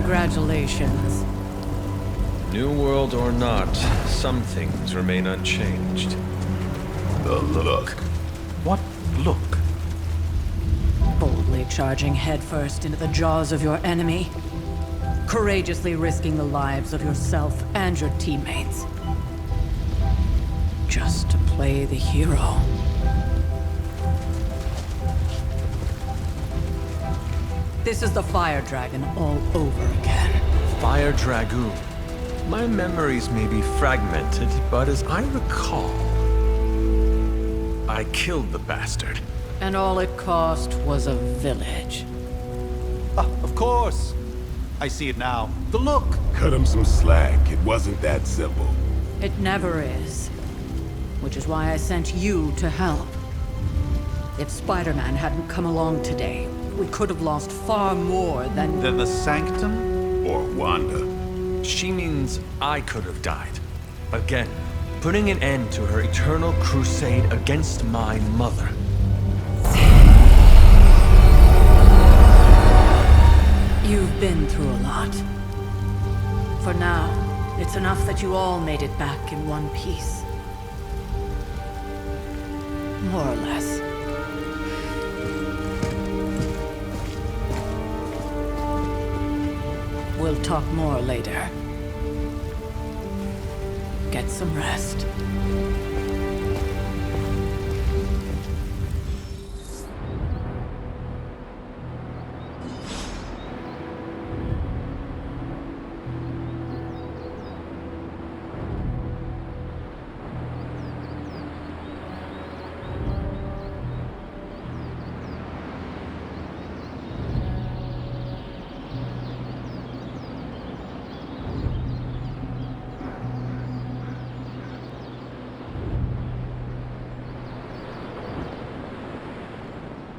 Congratulations. New world or not, some things remain unchanged. The look. What look? Boldly charging headfirst into the jaws of your enemy. Courageously risking the lives of yourself and your teammates. Just to play the hero. This is the Fire Dragon all over again. Fire Dragoon. My memories may be fragmented, but as I recall, I killed the bastard. And all it cost was a village. Ah, of course. I see it now. The look. Cut him some slack. It wasn't that simple. It never is. Which is why I sent you to help. If Spider-Man hadn't come along today, we could have lost far more than... Then the Sanctum? Or Wanda. She means I could have died. Again, putting an end to her eternal crusade against my mother. You've been through a lot. For now, it's enough that you all made it back in one piece. More or less. We'll talk more later. Get some rest.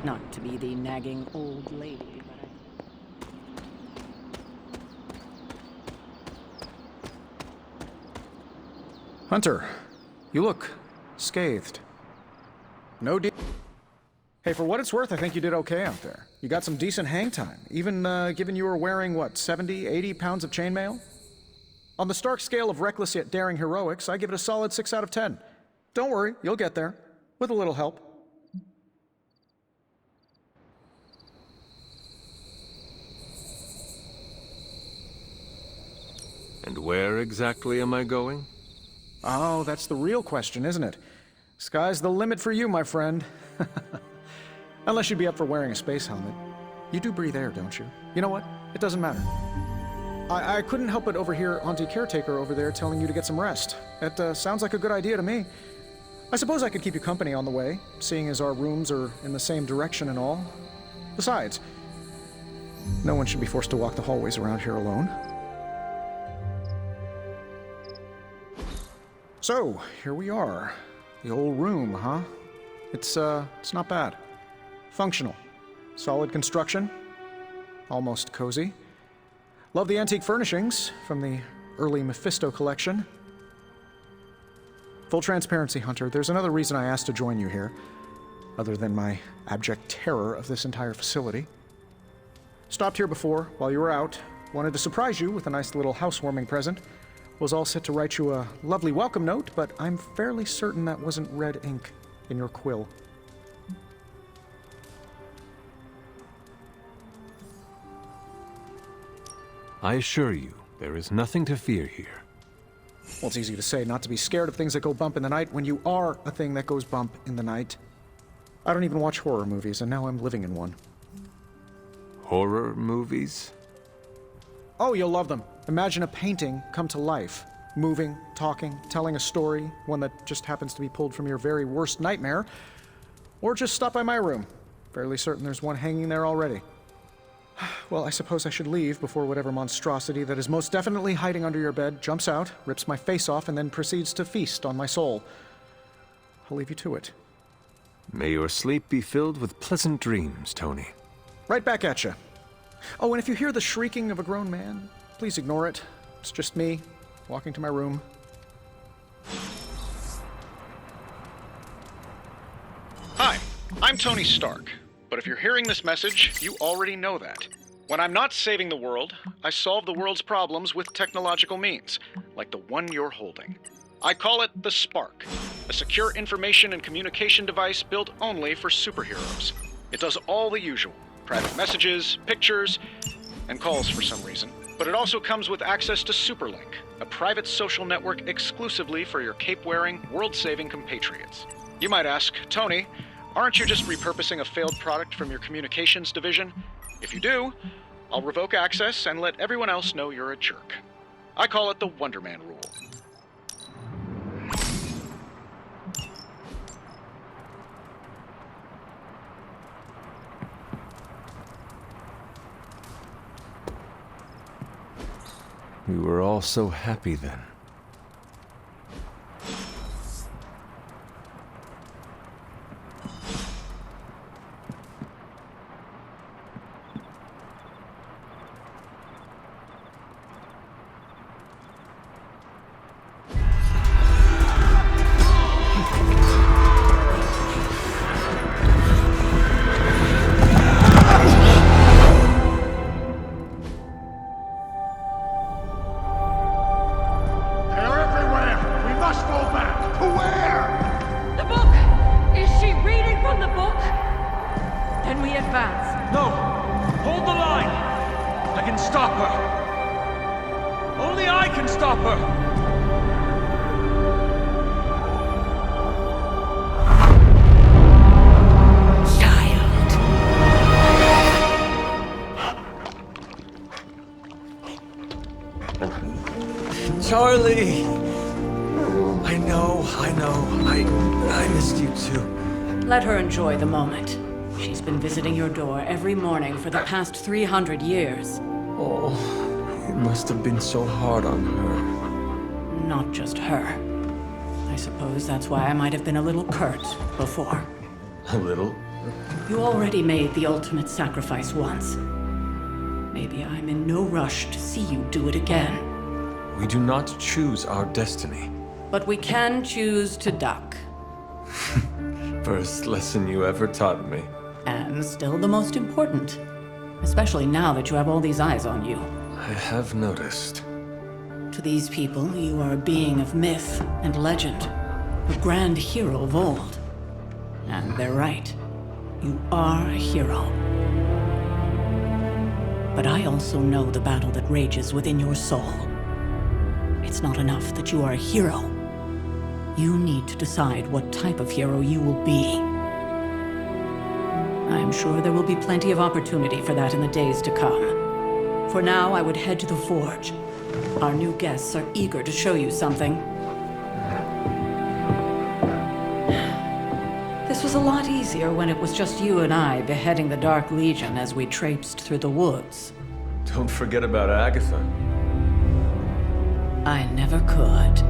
Not to be the nagging old lady, but Hunter, you look scathed. No deal. Hey, for what it's worth, I think you did okay out there. You got some decent hang time, even given you were wearing, what, 70, 80 pounds of chainmail? On the Stark scale of reckless yet daring heroics, I give it a solid 6 out of 10. Don't worry, you'll get there, with a little help. And where exactly am I going? Oh, that's the real question, isn't it? Sky's the limit for you, my friend. Unless you'd be up for wearing a space helmet. You do breathe air, don't you? You know what? It doesn't matter. I couldn't help but overhear Auntie Caretaker over there telling you to get some rest. That sounds like a good idea to me. I suppose I could keep you company on the way, seeing as our rooms are in the same direction and all. Besides, no one should be forced to walk the hallways around here alone. So, here we are. The old room, huh? It's not bad. Functional. Solid construction. Almost cozy. Love the antique furnishings from the early Mephisto collection. Full transparency, Hunter, there's another reason I asked to join you here, other than my abject terror of this entire facility. Stopped here before, while you were out. Wanted to surprise you with a nice little housewarming present. Was all set to write you a lovely welcome note, but I'm fairly certain that wasn't red ink in your quill. I assure you, there is nothing to fear here. Well, it's easy to say not to be scared of things that go bump in the night when you are a thing that goes bump in the night. I don't even watch horror movies, and now I'm living in one. Horror movies? Oh, you'll love them. Imagine a painting come to life. Moving, talking, telling a story, one that just happens to be pulled from your very worst nightmare. Or just stop by my room. Fairly certain there's one hanging there already. Well, I suppose I should leave before whatever monstrosity that is most definitely hiding under your bed jumps out, rips my face off, and then proceeds to feast on my soul. I'll leave you to it. May your sleep be filled with pleasant dreams, Tony. Right back at you. Oh, and if you hear the shrieking of a grown man, please ignore it. It's just me, walking to my room. Hi, I'm Tony Stark, but if you're hearing this message, you already know that. When I'm not saving the world, I solve the world's problems with technological means, like the one you're holding. I call it the Spark, a secure information and communication device built only for superheroes. It does all the usual, private messages, pictures, and calls for some reason. But it also comes with access to Superlink, a private social network exclusively for your cape-wearing, world-saving compatriots. You might ask, Tony, aren't you just repurposing a failed product from your communications division? If you do, I'll revoke access and let everyone else know you're a jerk. I call it the Wonder Man rule. We were all so happy then. No! Hold the line! I can stop her! Only I can stop her! Charlie! I know. I missed you too. Let her enjoy the moment. She's been visiting your door every morning for the past 300 years. Oh, it must have been so hard on her. Not just her. I suppose that's why I might have been a little curt before. A little? You already made the ultimate sacrifice once. Maybe I'm in no rush to see you do it again. We do not choose our destiny. But we can choose to duck. First lesson you ever taught me. And still the most important. Especially now that you have all these eyes on you. I have noticed. To these people, you are a being of myth and legend. A grand hero of old. And they're right. You are a hero. But I also know the battle that rages within your soul. It's not enough that you are a hero. You need to decide what type of hero you will be. I am sure there will be plenty of opportunity for that in the days to come. For now, I would head to the Forge. Our new guests are eager to show you something. This was a lot easier when it was just you and I beheading the Dark Legion as we traipsed through the woods. Don't forget about Agatha. I never could.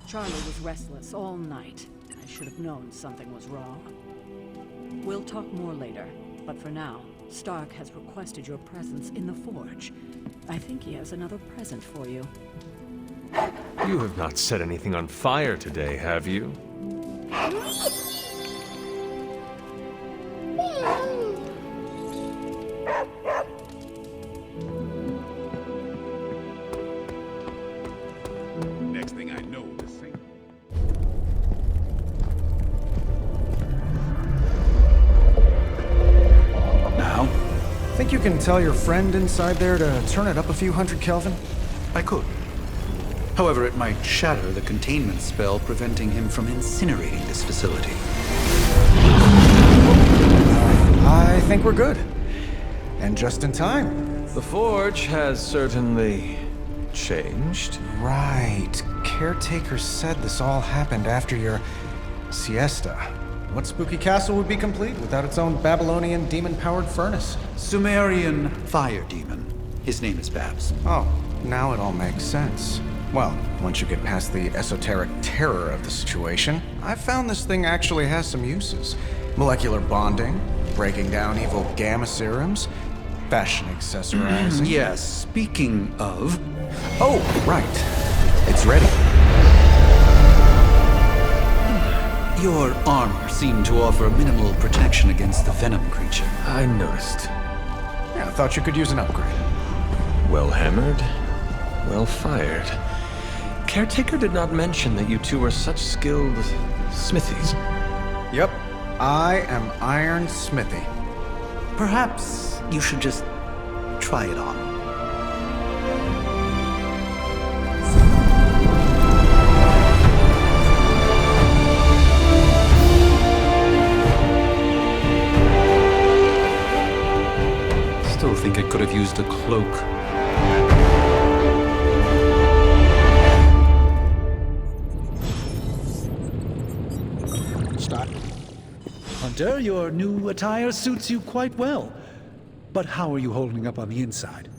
Charlie was restless all night. I should have known something was wrong. We'll talk more later, but for now, Stark has requested your presence in the Forge. I think he has another present for you. You have not set anything on fire today, have you? Next thing I know, this thing. Now, Think you can tell your friend inside there to turn it up a few hundred Kelvin? I could. However, it might shatter the containment spell preventing him from incinerating this facility. I think we're good. And just in time. The Forge has certainly changed. Right. Caretaker said this all happened after your siesta. What spooky castle would be complete without its own Babylonian demon-powered furnace? Sumerian fire demon. His name is Babs. Oh, now it all makes sense. Well, once you get past the esoteric terror of the situation, I've found this thing actually has some uses. Molecular bonding, breaking down evil gamma serums, fashion accessorizing. Yes, speaking of... Oh, right. It's ready. Your armor seemed to offer minimal protection against the venom creature. I noticed. Yeah, I thought you could use an upgrade. Well hammered, well fired. Caretaker did not mention that you two are such skilled smithies. Yep, I am Iron Smithy. Perhaps you should just try it on. Still think it could have used a cloak. Stop. Hunter, your new attire suits you quite well. But how are you holding up on the inside?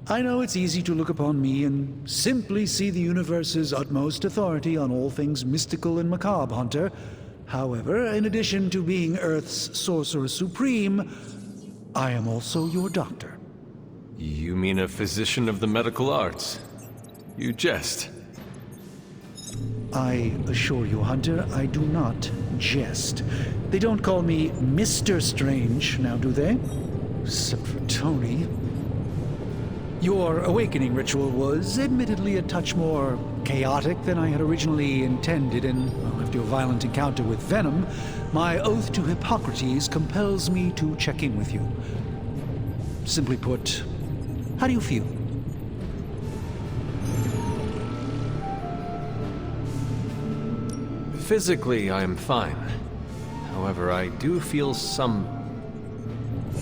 I know it's easy to look upon me and simply see the universe's utmost authority on all things mystical and macabre, Hunter. However, in addition to being Earth's sorcerer supreme, I am also your doctor. You mean a physician of the medical arts? You jest. I assure you, Hunter, I do not jest. They don't call me Mr. Strange, now do they? Except for Tony. Your awakening ritual was admittedly a touch more chaotic than I had originally intended, and well, after your violent encounter with Venom, my oath to Hippocrates compels me to check in with you. Simply put, how do you feel? Physically, I am fine. However, I do feel some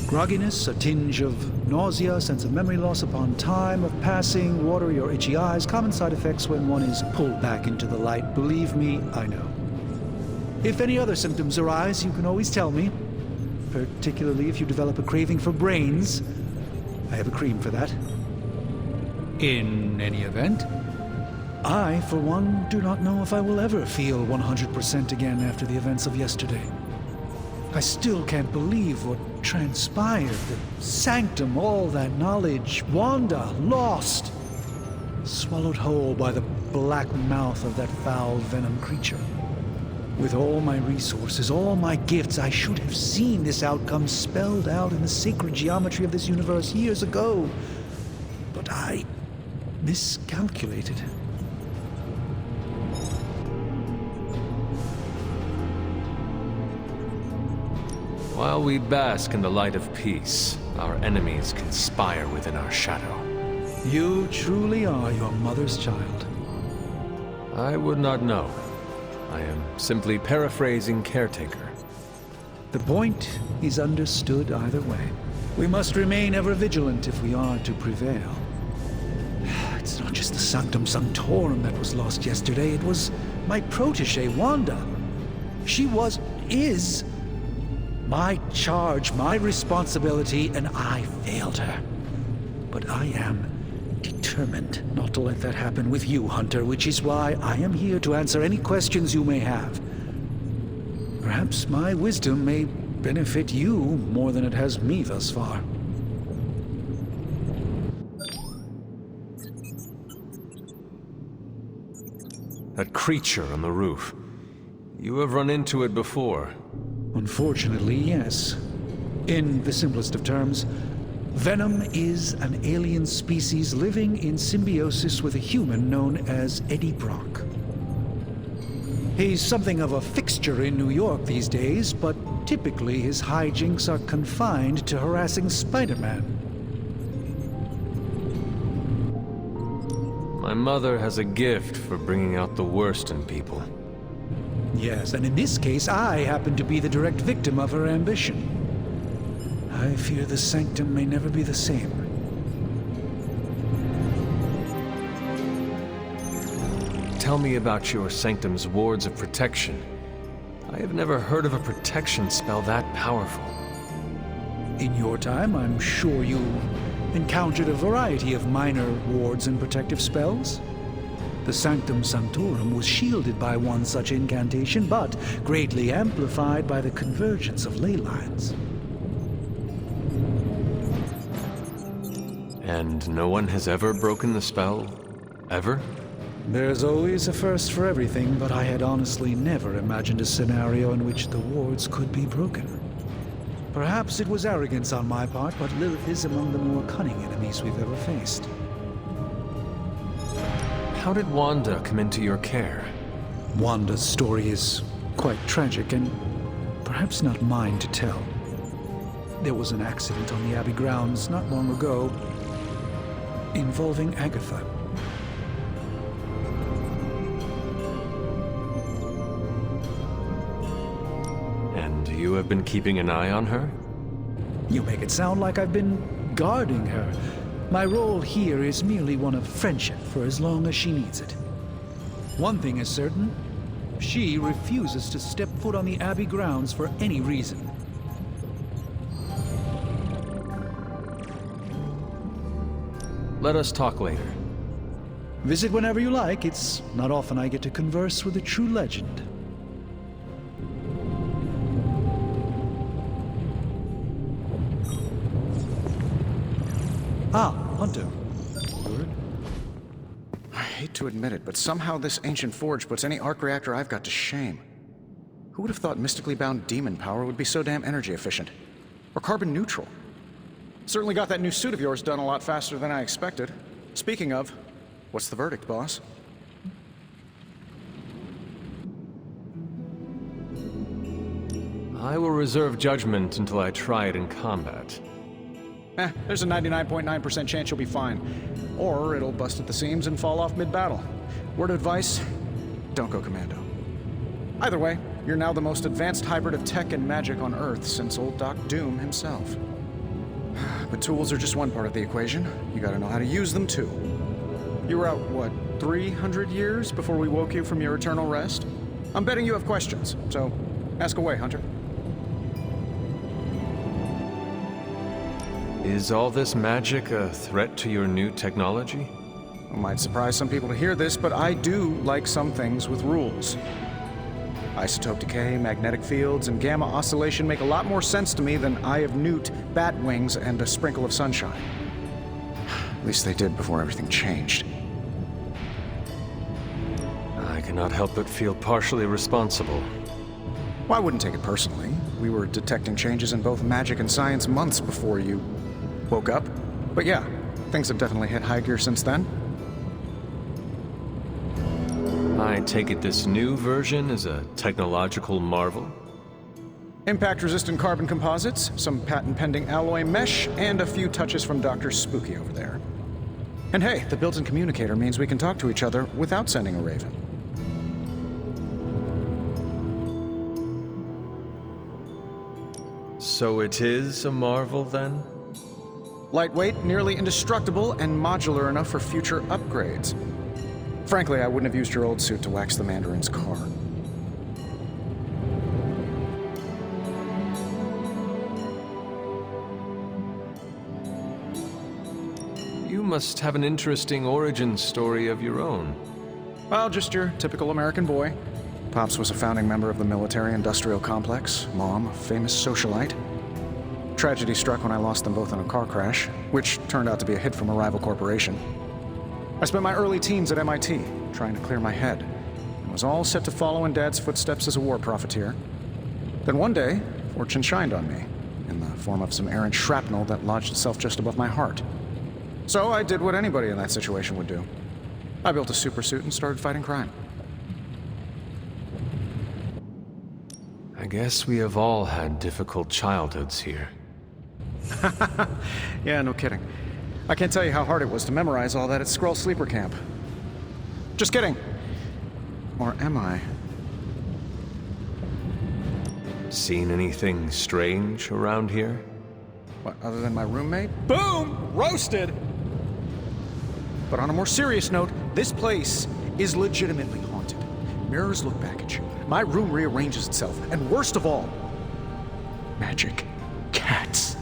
Grogginess, a tinge of nausea, sense of memory loss upon time of passing, watery or itchy eyes, common side effects when one is pulled back into the light. Believe me, I know. If any other symptoms arise, you can always tell me. Particularly if you develop a craving for brains. I have a cream for that. In any event, I, for one, do not know if I will ever feel 100% again after the events of yesterday. I still can't believe what transpired. The sanctum, all that knowledge, Wanda, lost. Swallowed whole by the black mouth of that foul venom creature. With all my resources, all my gifts, I should have seen this outcome spelled out in the sacred geometry of this universe years ago. But I miscalculated. While we bask in the light of peace, our enemies conspire within our shadow. You truly are your mother's child. I would not know. I am simply paraphrasing Caretaker. The point is understood either way. We must remain ever vigilant if we are to prevail. It's not just the Sanctum Sanctorum that was lost yesterday, it was my protege, Wanda. She is my charge, my responsibility, and I failed her. But I am determined not to let that happen with you, Hunter, which is why I am here to answer any questions you may have. Perhaps my wisdom may benefit you more than it has me thus far. That creature on the roof. You have run into it before. Unfortunately, yes. In the simplest of terms, Venom is an alien species living in symbiosis with a human known as Eddie Brock. He's something of a fixture in New York these days, but typically his hijinks are confined to harassing Spider-Man. My mother has a gift for bringing out the worst in people. Yes, and in this case, I happen to be the direct victim of her ambition. I fear the Sanctum may never be the same. Tell me about your Sanctum's wards of protection. I have never heard of a protection spell that powerful. In your time, I'm sure you encountered a variety of minor wards and protective spells. The Sanctum Sanctorum was shielded by one such incantation, but greatly amplified by the convergence of ley lines. And no one has ever broken the spell? Ever? There's always a first for everything, but I had honestly never imagined a scenario in which the wards could be broken. Perhaps it was arrogance on my part, but Lilith is among the more cunning enemies we've ever faced. How did Wanda come into your care? Wanda's story is quite tragic and perhaps not mine to tell. There was an accident on the Abbey grounds not long ago involving Agatha. And you have been keeping an eye on her? You make it sound like I've been guarding her. My role here is merely one of friendship for as long as she needs it. One thing is certain, she refuses to step foot on the Abbey grounds for any reason. Let us talk later. Visit whenever you like. It's not often I get to converse with a true legend. Ah, Hunter. I hate to admit it, but somehow this ancient forge puts any arc reactor I've got to shame. Who would have thought mystically bound demon power would be so damn energy efficient? Or carbon neutral? Certainly got that new suit of yours done a lot faster than I expected. Speaking of, what's the verdict, boss? I will reserve judgment until I try it in combat. There's a 99.9% chance you'll be fine. Or it'll bust at the seams and fall off mid-battle. Word of advice, don't go commando. Either way, you're now the most advanced hybrid of tech and magic on Earth since old Doc Doom himself. But tools are just one part of the equation. You gotta know how to use them too. You were out, what, 300 years before we woke you from your eternal rest? I'm betting you have questions, so ask away, Hunter. Is all this magic a threat to your new technology? It might surprise some people to hear this, but I do like some things with rules. Isotope decay, magnetic fields, and gamma oscillation make a lot more sense to me than Eye of Newt, bat wings, and a sprinkle of sunshine. At least they did before everything changed. I cannot help but feel partially responsible. Well, I wouldn't take it personally. We were detecting changes in both magic and science months before you woke up. But yeah, things have definitely hit high gear since then. I take it this new version is a technological marvel? Impact-resistant carbon composites, some patent-pending alloy mesh, and a few touches from Dr. Spooky over there. And hey, the built-in communicator means we can talk to each other without sending a raven. So it is a marvel, then? Lightweight, nearly indestructible, and modular enough for future upgrades. Frankly, I wouldn't have used your old suit to wax the Mandarin's car. You must have an interesting origin story of your own. Well, just your typical American boy. Pops was a founding member of the military-industrial complex. Mom, a famous socialite. Tragedy struck when I lost them both in a car crash, which turned out to be a hit from a rival corporation. I spent my early teens at MIT, trying to clear my head, and was all set to follow in Dad's footsteps as a war profiteer. Then one day, fortune shined on me, in the form of some errant shrapnel that lodged itself just above my heart. So I did what anybody in that situation would do. I built a supersuit and started fighting crime. I guess we have all had difficult childhoods here. Yeah, no kidding. I can't tell you how hard it was to memorize all that at Skrull Sleeper Camp. Just kidding. Or am I? Seen anything strange around here? What, other than my roommate? Boom! Roasted! But on a more serious note, this place is legitimately haunted. Mirrors look back at you. My room rearranges itself. And worst of all, magic cats.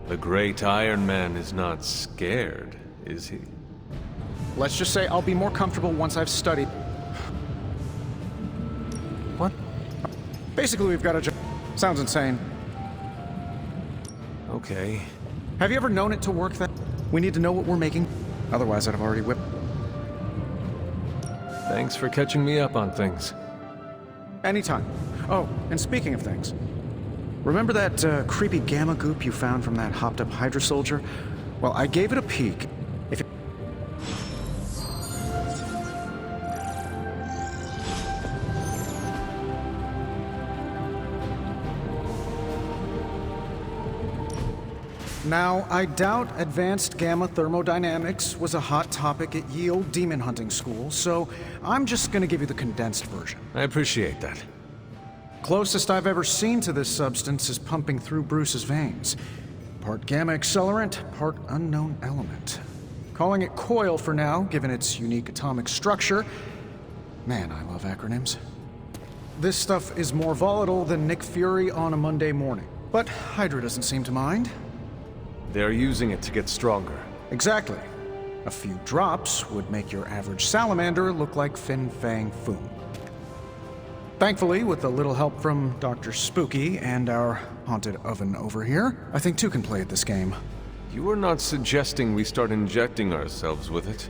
The great Iron Man is not scared, is he? Let's just say I'll be more comfortable once I've studied. What? Basically, we've got a job. Sounds insane. Okay. Have you ever known it to work that? We need to know what we're making. Otherwise, I'd have already whipped. Thanks for catching me up on things. Anytime. Oh, and speaking of things, remember that creepy gamma goop you found from that hopped-up Hydra soldier? Well, I gave it a peek. If it... Now, I doubt advanced gamma thermodynamics was a hot topic at ye olde demon hunting school, so I'm just gonna give you the condensed version. I appreciate that. Closest I've ever seen to this substance is pumping through Bruce's veins. Part gamma accelerant, part unknown element. Calling it coil for now, given its unique atomic structure. Man, I love acronyms. This stuff is more volatile than Nick Fury on a Monday morning. But Hydra doesn't seem to mind. They're using it to get stronger. Exactly. A few drops would make your average salamander look like Fin Fang Foom. Thankfully, with a little help from Dr. Spooky and our haunted oven over here, I think two can play at this game. You are not suggesting we start injecting ourselves with it?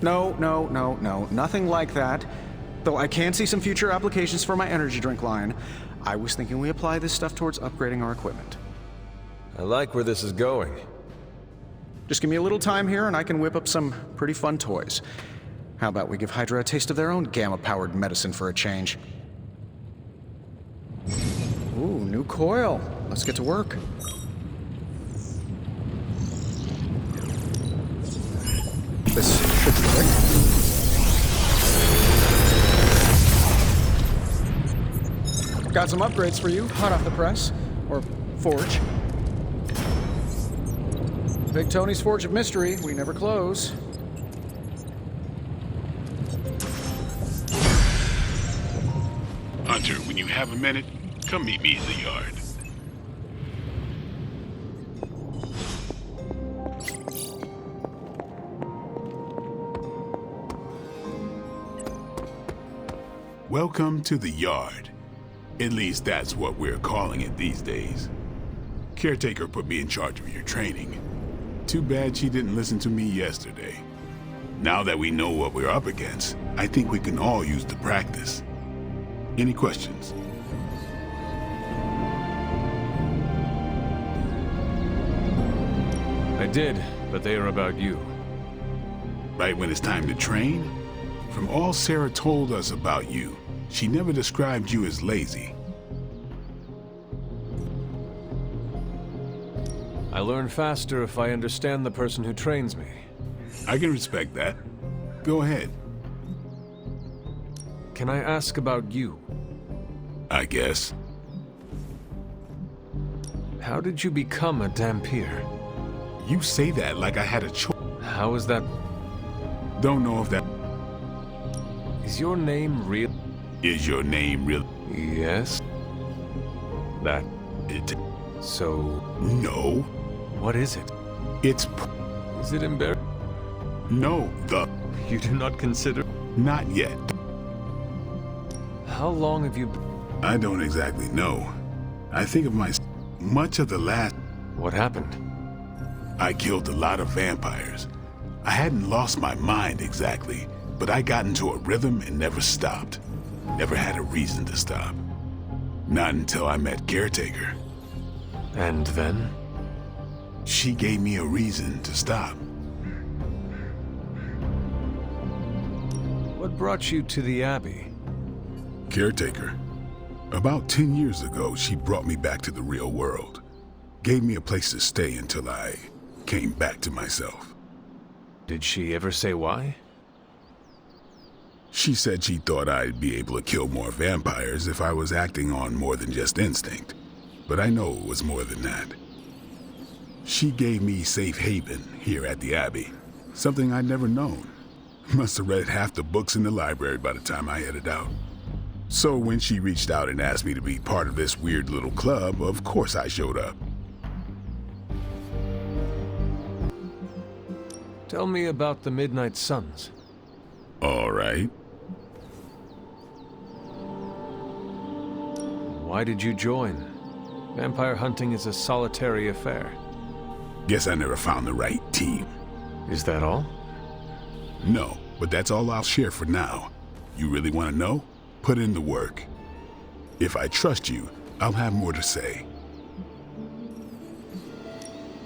No, nothing like that. Though I can see some future applications for my energy drink line. I was thinking we apply this stuff towards upgrading our equipment. I like where this is going. Just give me a little time here and I can whip up some pretty fun toys. How about we give Hydra a taste of their own gamma-powered medicine for a change? Ooh, new coil. Let's get to work. This should be quick. Got some upgrades for you, hot off the press. Or forge. Big Tony's Forge of Mystery, we never close. Hunter, when you have a minute, come meet me in the yard. Welcome to the yard. At least that's what we're calling it these days. Caretaker put me in charge of your training. Too bad she didn't listen to me yesterday. Now that we know what we're up against, I think we can all use the practice. Any questions? I did, but they are about you. Right when it's time to train? From all Sarah told us about you, she never described you as lazy. I learn faster if I understand the person who trains me. I can respect that. Go ahead. Can I ask about you? I guess. How did you become a Dampier? You say that like I had a choice. How is that? Don't know if that Is your name real? is your name real. Yes. That. It. So, No. what is it? It's. Is it embarrassing? No, the. You do not consider? Not yet. How long have you... I don't exactly know. I think of my. Much of the last. What happened? I killed a lot of vampires. I hadn't lost my mind exactly, but I got into a rhythm and never stopped. Never had a reason to stop. Not until I met Caretaker. And then? She gave me a reason to stop. What brought you to the Abbey? Caretaker. About 10 years ago, she brought me back to the real world. Gave me a place to stay until I came back to myself. Did she ever say why? She said she thought I'd be able to kill more vampires if I was acting on more than just instinct. But I know it was more than that. She gave me safe haven here at the Abbey. Something I'd never known. Must have read half the books in the library by the time I headed out. So when she reached out and asked me to be part of this weird little club, of course I showed up. Tell me about the Midnight Suns. All right. Why did you join? Vampire hunting is a solitary affair. Guess I never found the right team. Is that all? No, but that's all I'll share for now. You really want to know? Put in the work. If I trust you, I'll have more to say.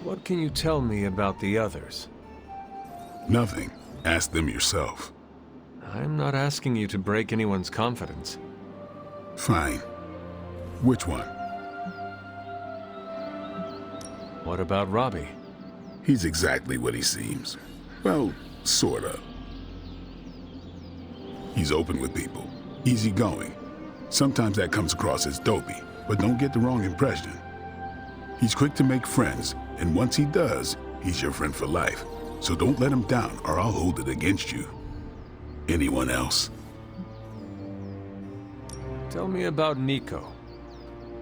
What can you tell me about the others? Nothing. Ask them yourself. I'm not asking you to break anyone's confidence. Fine. Which one? What about Robbie? He's exactly what he seems. Well, sort of. He's open with people, easygoing. Sometimes that comes across as dopey, but don't get the wrong impression. He's quick to make friends, and once he does, he's your friend for life. So don't let him down or I'll hold it against you. Anyone else? Tell me about Nico.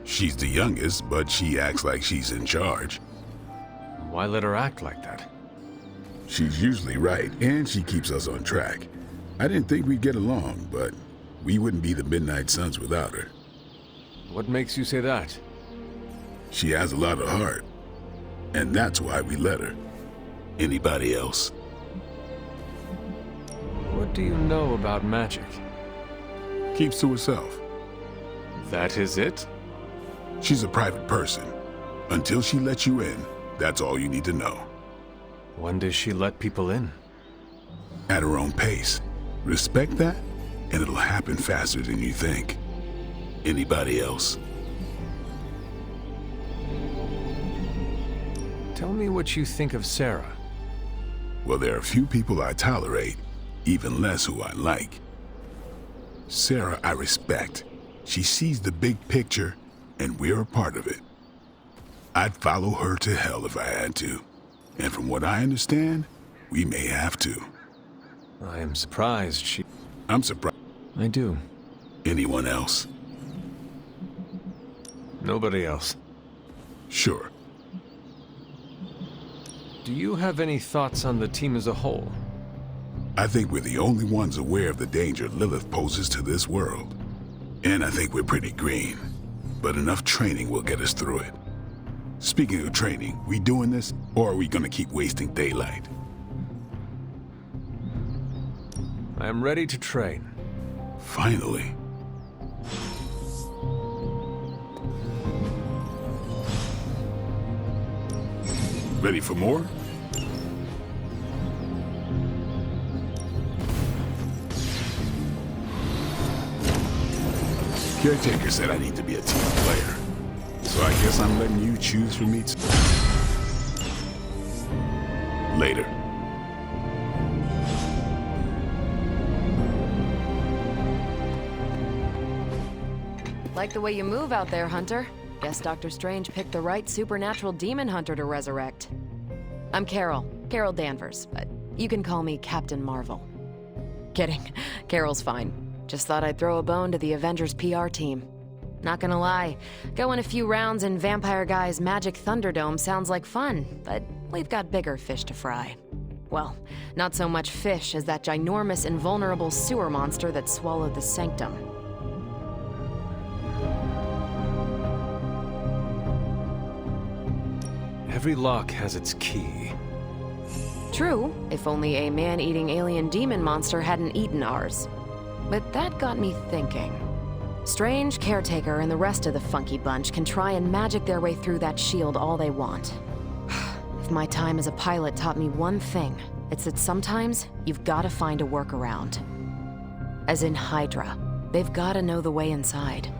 She's the youngest, but she acts like she's in charge. Why let her act like that? She's usually right, and she keeps us on track. I didn't think we'd get along, but we wouldn't be the Midnight Suns without her. What makes you say that? She has a lot of heart, and that's why we let her. Anybody else? What do you know about magic? Keeps to herself. That is it? She's a private person. Until she lets you in, that's all you need to know. When does she let people in? At her own pace. Respect that, and it'll happen faster than you think. Anybody else? Tell me what you think of Sarah. Well, there are few people I tolerate, even less who I like. Sarah, I respect. She sees the big picture, and we're a part of it. I'd follow her to hell if I had to. And from what I understand, we may have to. I am surprised she... I'm surprised. I do. Anyone else? Nobody else. Sure. Do you have any thoughts on the team as a whole? I think we're the only ones aware of the danger Lilith poses to this world. And I think we're pretty green. But enough training will get us through it. Speaking of training, we doing this, or are we gonna keep wasting daylight? I am ready to train. Finally. Ready for more? Caretaker said I need to be a team player. So I guess I'm letting you choose for me later. Like the way you move out there, Hunter. Guess Dr. Strange picked the right supernatural demon hunter to resurrect. I'm Carol Danvers, but you can call me Captain Marvel. Kidding, Carol's fine. Just thought I'd throw a bone to the Avengers PR team. Not gonna lie, going a few rounds in Vampire Guy's Magic Thunderdome sounds like fun, but we've got bigger fish to fry. Well, not so much fish as that ginormous invulnerable sewer monster that swallowed the Sanctum. Every lock has its key. True, if only a man-eating alien demon monster hadn't eaten ours. But that got me thinking. Strange, Caretaker, and the rest of the funky bunch can try and magic their way through that shield all they want. If my time as a pilot taught me one thing, it's that sometimes you've gotta find a workaround. As in Hydra, they've gotta know the way inside.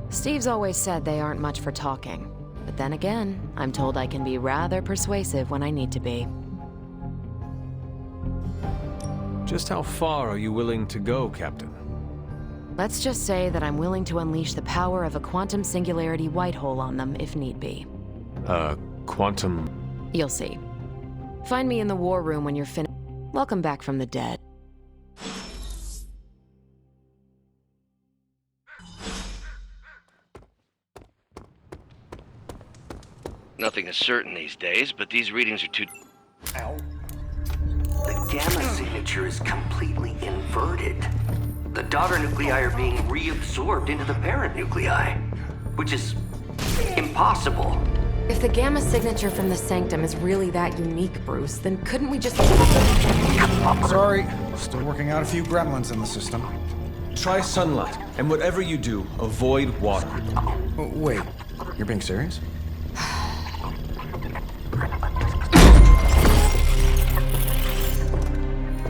Steve's always said they aren't much for talking. But then again, I'm told I can be rather persuasive when I need to be. Just how far are you willing to go, Captain? Let's just say that I'm willing to unleash the power of a quantum singularity white hole on them if need be. Quantum... You'll see. Find me in the war room when you're finished. Welcome back from the dead. Nothing is certain these days, but these readings are too... Ow. The gamma signature is completely inverted. The daughter nuclei are being reabsorbed into the parent nuclei, which is impossible. If the gamma signature from the Sanctum is really that unique, Bruce, then couldn't we just... Sorry, still working out a few gremlins in the system. Try sunlight, and whatever you do, avoid water. Oh, wait, you're being serious?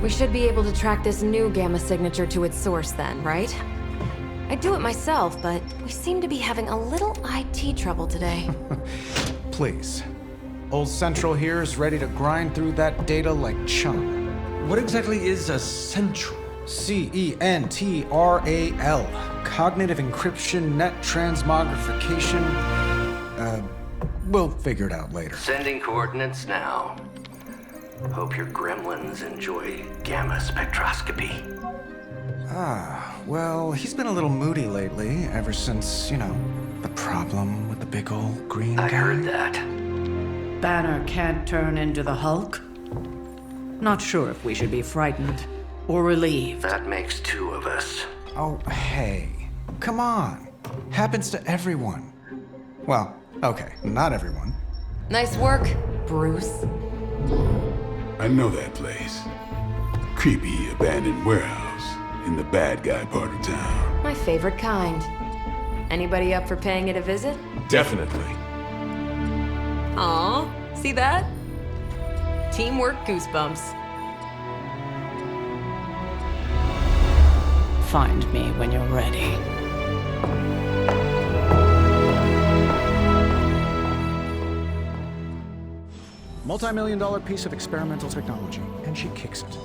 We should be able to track this new gamma signature to its source then, right? I'd do it myself, but we seem to be having a little IT trouble today. Please. Old Central here is ready to grind through that data like chum. What exactly is a central? CENTRAL. Cognitive encryption, net transmogrification. We'll figure it out later. Sending coordinates now. Hope your gremlins enjoy gamma spectroscopy. Well, he's been a little moody lately, ever since, the problem with the big old green guy. I heard that. Banner can't turn into the Hulk? Not sure if we should be frightened or relieved. That makes two of us. Oh, hey. Come on. Happens to everyone. Well, okay, not everyone. Nice work, Bruce. I know that place. Creepy abandoned warehouse in the bad guy part of town. My favorite kind. Anybody up for paying it a visit? Definitely. Aw, see that? Teamwork goosebumps. Find me when you're ready. Multi-million-dollar piece of experimental technology, and she kicks it.